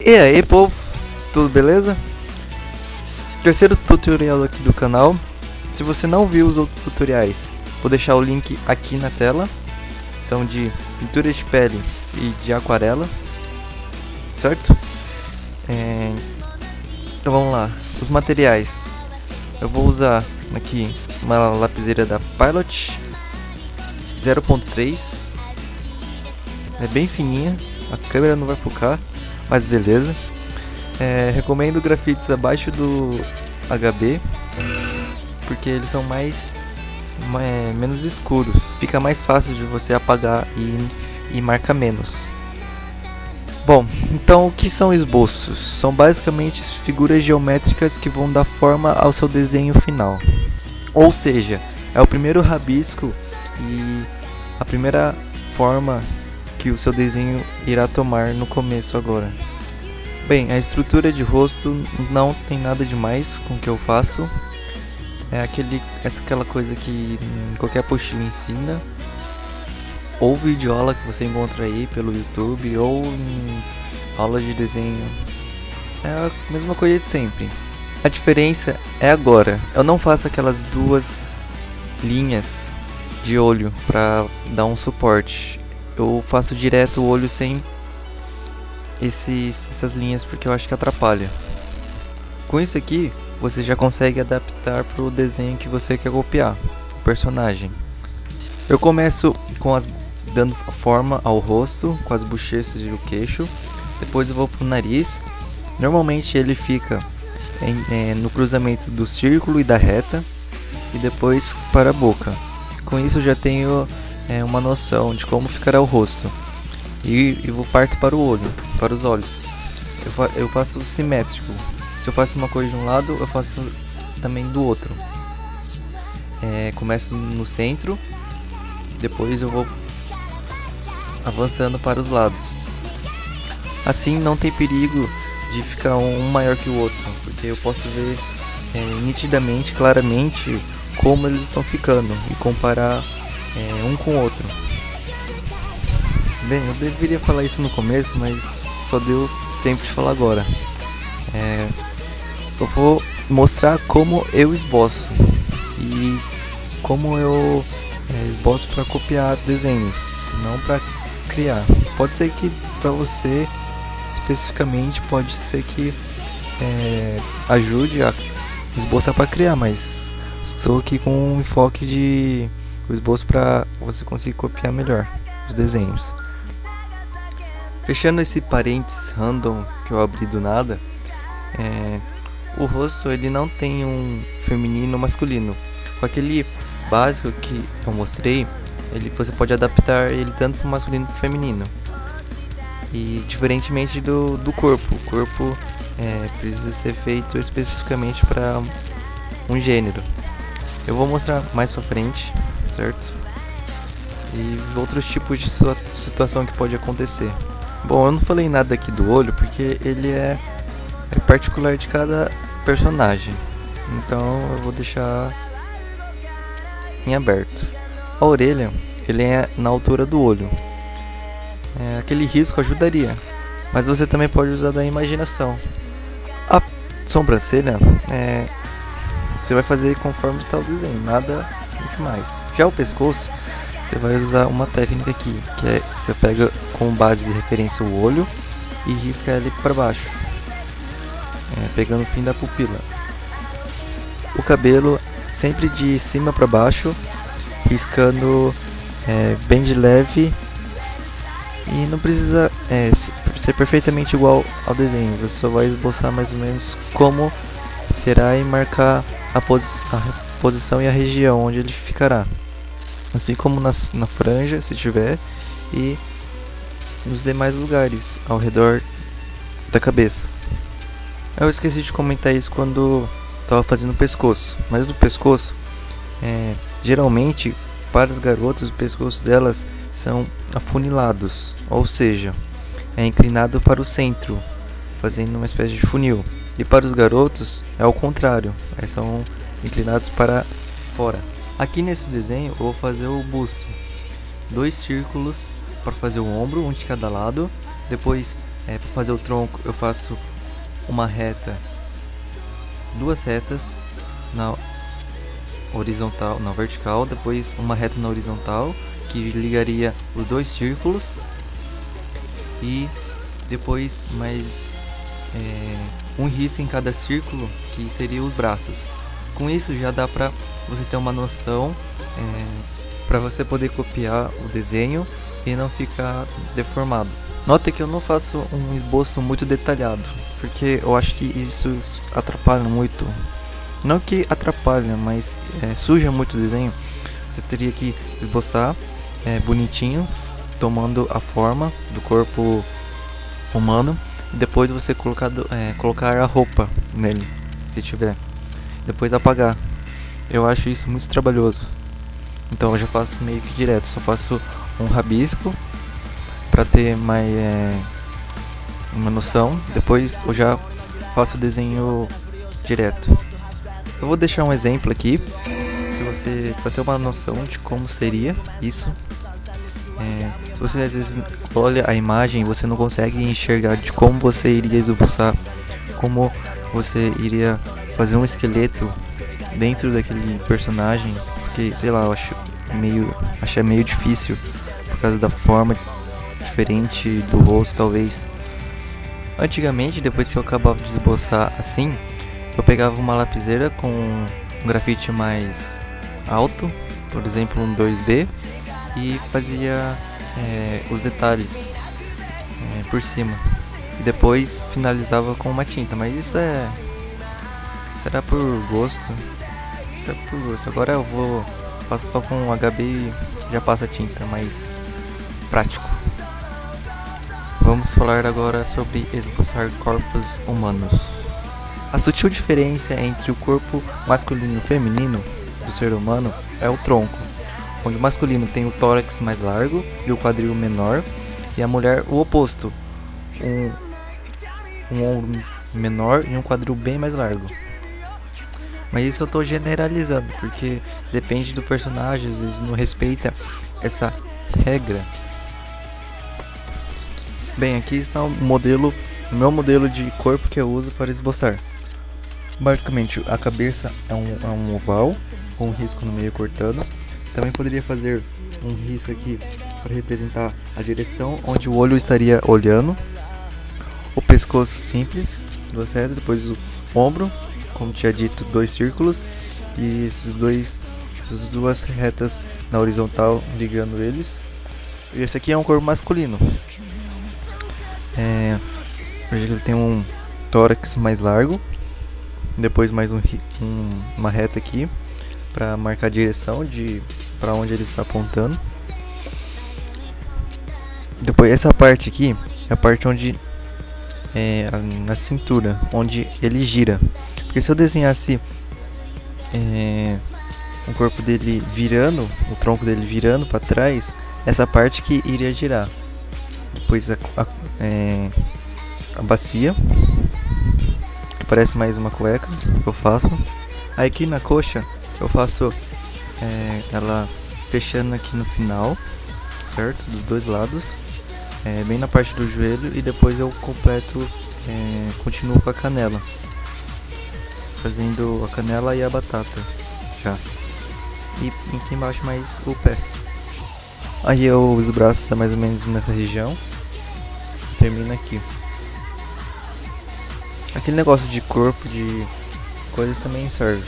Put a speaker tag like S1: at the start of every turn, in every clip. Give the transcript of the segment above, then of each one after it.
S1: E aí, povo, tudo beleza? Terceiro tutorial aqui do canal. Se você não viu os outros tutoriais, vou deixar o link aqui na tela. São de pintura de pele e de aquarela, certo? Então vamos lá. Os materiais. Eu vou usar aqui uma lapiseira da Pilot 0.3. É bem fininha, a câmera não vai focar, mas beleza. Recomendo grafites abaixo do HB, porque eles são menos escuros. Fica mais fácil de você apagar e marca menos. Bom, então o que são esboços? São basicamente figuras geométricas que vão dar forma ao seu desenho final. Ou seja, é o primeiro rabisco e a primeira forma que o seu desenho irá tomar no começo agora. Bem, a estrutura de rosto não tem nada demais com o que eu faço. É aquela coisa que qualquer apostila ensina, ou videoaula que você encontra aí pelo YouTube, ou em aula de desenho. É a mesma coisa de sempre. A diferença é agora. Eu não faço aquelas duas linhas de olho para dar um suporte. Eu faço direto o olho sem essas linhas, porque eu acho que atrapalha. Com isso aqui, você já consegue adaptar para o desenho que você quer copiar, o personagem. Eu começo dando forma ao rosto, com as bochechas e o queixo. Depois eu vou para o nariz. Normalmente ele fica no cruzamento do círculo e da reta. E depois para a boca. Com isso eu já tenho uma noção de como ficará o rosto. E vou parto para o olho, para os olhos. Eu faço simétrico. Se eu faço uma coisa de um lado, eu faço também do outro. Começo no centro, depois eu vou avançando para os lados. Assim não tem perigo de ficar um maior que o outro, porque eu posso ver nitidamente, claramente, como eles estão ficando e comparar um com o outro. Bem, eu deveria falar isso no começo, mas só deu tempo de falar agora. Eu vou mostrar como eu esboço e como eu esboço para copiar desenhos, não para criar. Pode ser que para você especificamente pode ser que ajude a esboçar para criar, mas estou aqui com um enfoque de o esboço para você conseguir copiar melhor os desenhos. Fechando esse parênteses random que eu abri do nada, o rosto ele não tem um feminino ou masculino. Com aquele básico que eu mostrei, você pode adaptar ele tanto para o masculino quanto para o feminino. E diferentemente do corpo, o corpo precisa ser feito especificamente para um gênero. Eu vou mostrar mais para frente, certo? E outros tipos de situação que pode acontecer. Bom, eu não falei nada aqui do olho porque ele é particular de cada personagem, então eu vou deixar em aberto. A orelha, ele é na altura do olho. Aquele risco ajudaria, mas você também pode usar da imaginação. A sobrancelha, você vai fazer conforme está o desenho, nada muito mais. Já o pescoço, você vai usar uma técnica aqui, que você pega como base de referência o olho e risca ele para baixo, pegando o fim da pupila. O cabelo sempre de cima para baixo, riscando bem de leve, e não precisa ser perfeitamente igual ao desenho. Você só vai esboçar mais ou menos como será e marcar a posição e a região onde ele ficará, assim como na franja, se tiver, e nos demais lugares ao redor da cabeça. Eu esqueci de comentar isso quando estava fazendo o pescoço, mas do pescoço, geralmente para as garotas o pescoço delas são afunilados, ou seja, é inclinado para o centro, fazendo uma espécie de funil. E para os garotos é ao contrário, são inclinados para fora. Aqui nesse desenho eu vou fazer o busto, 2 círculos para fazer o ombro, um de cada lado, depois Para fazer o tronco eu faço uma reta, duas retas na horizontal, na vertical, depois uma reta na horizontal que ligaria os dois círculos e depois mais um risco em cada círculo, que seria os braços. Com isso já dá pra você ter uma noção, para você poder copiar o desenho e não ficar deformado. Nota que eu não faço um esboço muito detalhado, porque eu acho que isso atrapalha muito. Não que atrapalha, mas suja muito o desenho. Você teria que esboçar bonitinho, tomando a forma do corpo humano. E depois você colocar a roupa nele, se tiver. Depois apagar. Eu acho isso muito trabalhoso. Então eu já faço meio que direto. Só faço um rabisco para ter mais uma noção. Depois eu já faço o desenho direto. Eu vou deixar um exemplo aqui, se você, para ter uma noção de como seria isso. Se você às vezes olha a imagem e você não consegue enxergar de como você iria esboçar, como você iria fazer um esqueleto dentro daquele personagem, porque sei lá, eu acho meio difícil por causa da forma diferente do rosto, talvez. Antigamente, depois que eu acabava de esboçar assim, eu pegava uma lapiseira com um grafite mais alto, por exemplo um 2B, e fazia os detalhes por cima. E depois finalizava com uma tinta, mas isso era por gosto. Isso é por gosto. Agora eu faço só com HB e já passa a tinta, mais prático. Vamos falar agora sobre esboçar corpos humanos. A sutil diferença entre o corpo masculino e feminino do ser humano é o tronco, onde o masculino tem o tórax mais largo e o quadril menor, e a mulher o oposto, um ombro menor e um quadril bem mais largo. Mas isso eu estou generalizando, porque depende do personagem, às vezes não respeita essa regra. Bem, aqui está o meu modelo de corpo que eu uso para esboçar. Basicamente, a cabeça é um oval, com um risco no meio cortando. Também poderia fazer um risco aqui para representar a direção onde o olho estaria olhando. O pescoço simples, duas retas, depois o ombro, como tinha dito, dois círculos. E essas duas retas na horizontal ligando eles. E esse aqui é um corpo masculino. Ele tem um tórax mais largo. Depois mais uma reta aqui para marcar a direção de para onde ele está apontando. Depois essa parte aqui é a parte onde na cintura, onde ele gira. Porque se eu desenhasse o corpo dele virando, o tronco dele virando para trás, essa parte que iria girar. Depois a bacia, que parece mais uma cueca, que eu faço. Aí aqui na coxa eu faço ela fechando aqui no final, certo? Dos dois lados, bem na parte do joelho, e depois eu completo, continuo com a canela, fazendo a canela e a batata já. E aqui embaixo mais o pé. Aí os braços é mais ou menos nessa região, termina aqui. Aquele negócio de corpo, de coisas também serve.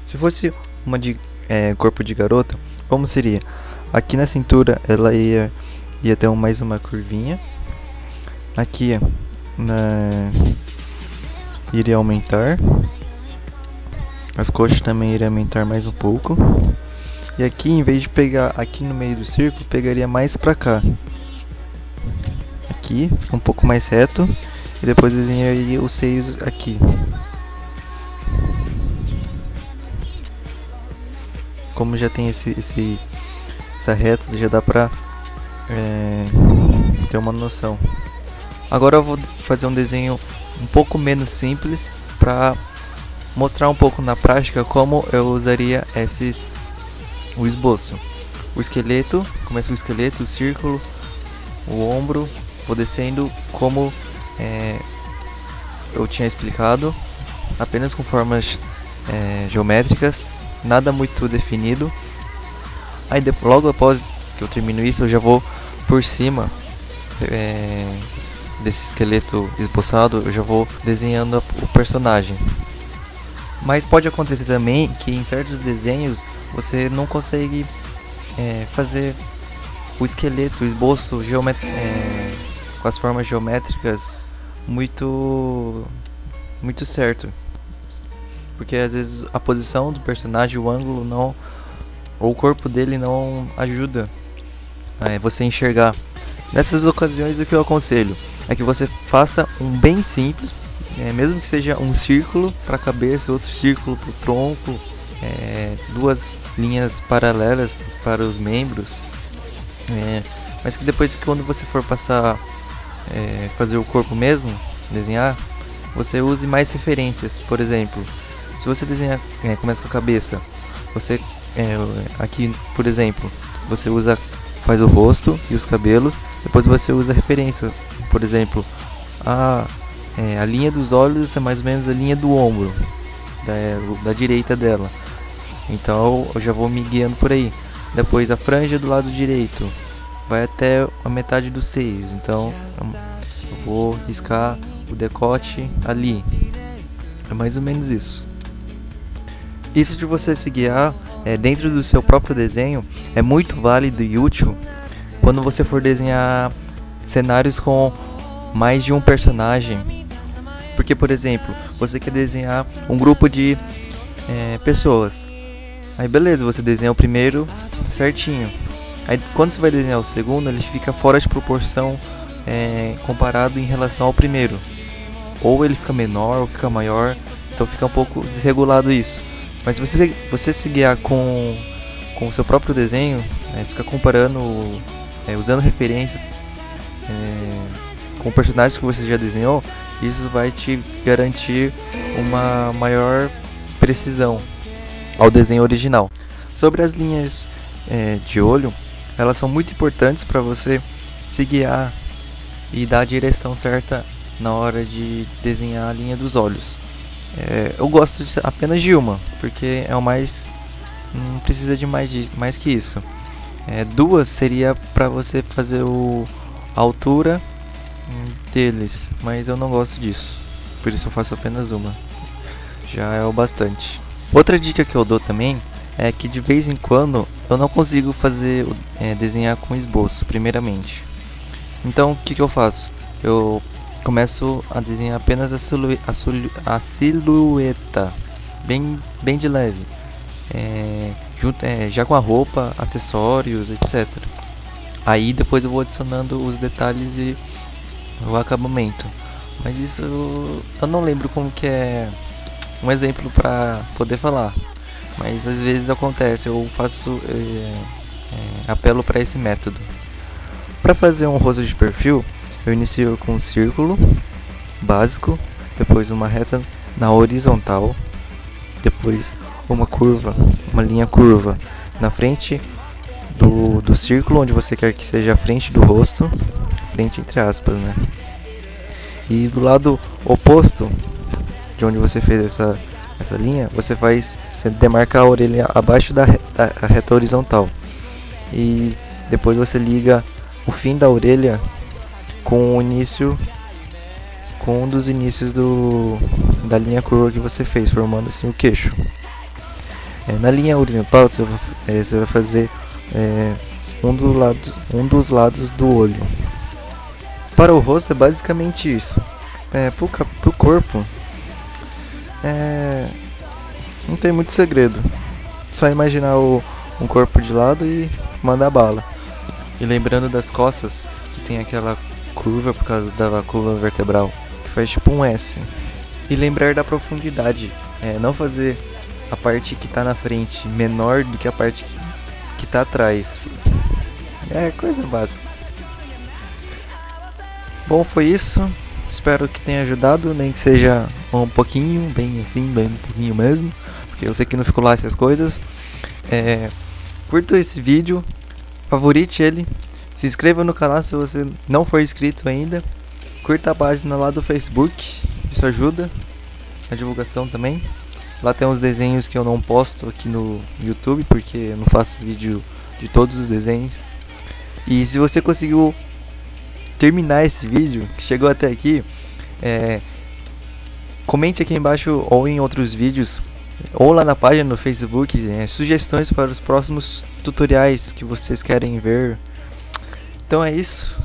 S1: Se fosse uma de corpo de garota, como seria? Aqui na cintura ela ia ter mais uma curvinha. Aqui iria aumentar. As coxas também iriam aumentar mais um pouco. E aqui, em vez de pegar aqui no meio do círculo, pegaria mais pra cá. Aqui, fica um pouco mais reto. E depois desenharia os seios aqui. Como já tem essa reta, já dá pra ter uma noção. Agora eu vou fazer um desenho um pouco menos simples pra mostrar um pouco na prática como eu usaria o esboço. o esqueleto, começa o esqueleto, o círculo, o ombro, vou descendo como eu tinha explicado, apenas com formas geométricas, nada muito definido. Aí logo após que eu termino isso, eu já vou por cima desse esqueleto esboçado, eu já vou desenhando o personagem. Mas pode acontecer também que em certos desenhos você não consegue fazer o esqueleto, o esboço com as formas geométricas muito certo, porque às vezes a posição do personagem, o ângulo não, ou o corpo dele não ajuda você enxergar. Nessas ocasiões, o que eu aconselho é que você faça um bem simples, mesmo que seja um círculo para a cabeça, outro círculo para o tronco, duas linhas paralelas para os membros, mas que depois, quando você for passar fazer o corpo mesmo, desenhar, você use mais referências. Por exemplo, se você desenhar, começa com a cabeça, você aqui, por exemplo, você faz o rosto e os cabelos, depois você usa a referência. Por exemplo, a linha dos olhos é mais ou menos a linha do ombro da direita dela, então eu já vou me guiando por aí. Depois a franja do lado direito vai até a metade dos seios, então eu vou riscar o decote ali. É mais ou menos isso. Isso de você se guiar dentro do seu próprio desenho é muito válido e útil quando você for desenhar cenários com mais de um personagem. Porque, por exemplo, você quer desenhar um grupo de pessoas. Aí beleza, você desenha o primeiro certinho. Aí quando você vai desenhar o segundo, ele fica fora de proporção comparado em relação ao primeiro. Ou ele fica menor ou fica maior, então fica um pouco desregulado isso. Mas se você se guiar com o seu próprio desenho, fica comparando, usando referência com personagens que você já desenhou, isso vai te garantir uma maior precisão ao desenho original. Sobre as linhas de olho, elas são muito importantes para você se guiar e dar a direção certa na hora de desenhar a linha dos olhos. Eu gosto apenas de uma, porque é o mais, não precisa de mais que isso. Duas seria para você fazer a altura deles, mas eu não gosto disso, por isso eu faço apenas uma, já é o bastante. Outra dica que eu dou também é que de vez em quando eu não consigo desenhar com esboço primeiramente. Então o que eu faço? Eu começo a desenhar apenas a silhueta, bem de leve, já com a roupa, acessórios, etc. Aí depois eu vou adicionando os detalhes e o acabamento. Mas isso eu não lembro como que é um exemplo para poder falar. Mas às vezes acontece, eu faço apelo para esse método. Para fazer um rosto de perfil, eu inicio com um círculo básico, depois uma reta na horizontal, depois uma linha curva na frente do círculo, onde você quer que seja a frente do rosto, frente entre aspas, né? E do lado oposto de onde você fez essa linha, você demarcar a orelha abaixo da reta horizontal, e depois você liga o fim da orelha com um dos inícios da linha curva que você fez, formando assim o queixo. Na linha horizontal você vai fazer um dos lados do olho. Para o rosto é basicamente isso. Pro corpo não tem muito segredo, só imaginar um corpo de lado e mandar bala. E lembrando das costas, que tem aquela curva por causa da coluna vertebral, que faz tipo um S. E lembrar da profundidade, não fazer a parte que está na frente menor do que a parte que está atrás. É coisa básica. Bom, foi isso. Espero que tenha ajudado, nem que seja um pouquinho, bem um pouquinho mesmo, porque eu sei que não ficou lá essas coisas. Curta esse vídeo, favorite ele, se inscreva no canal se você não for inscrito ainda, curta a página lá do Facebook, isso ajuda a divulgação também. Lá tem uns desenhos que eu não posto aqui no YouTube, porque eu não faço vídeo de todos os desenhos. E se você conseguiu terminar esse vídeo, que chegou até aqui, comente aqui embaixo ou em outros vídeos, ou lá na página no Facebook, sugestões para os próximos tutoriais que vocês querem ver. Então é isso.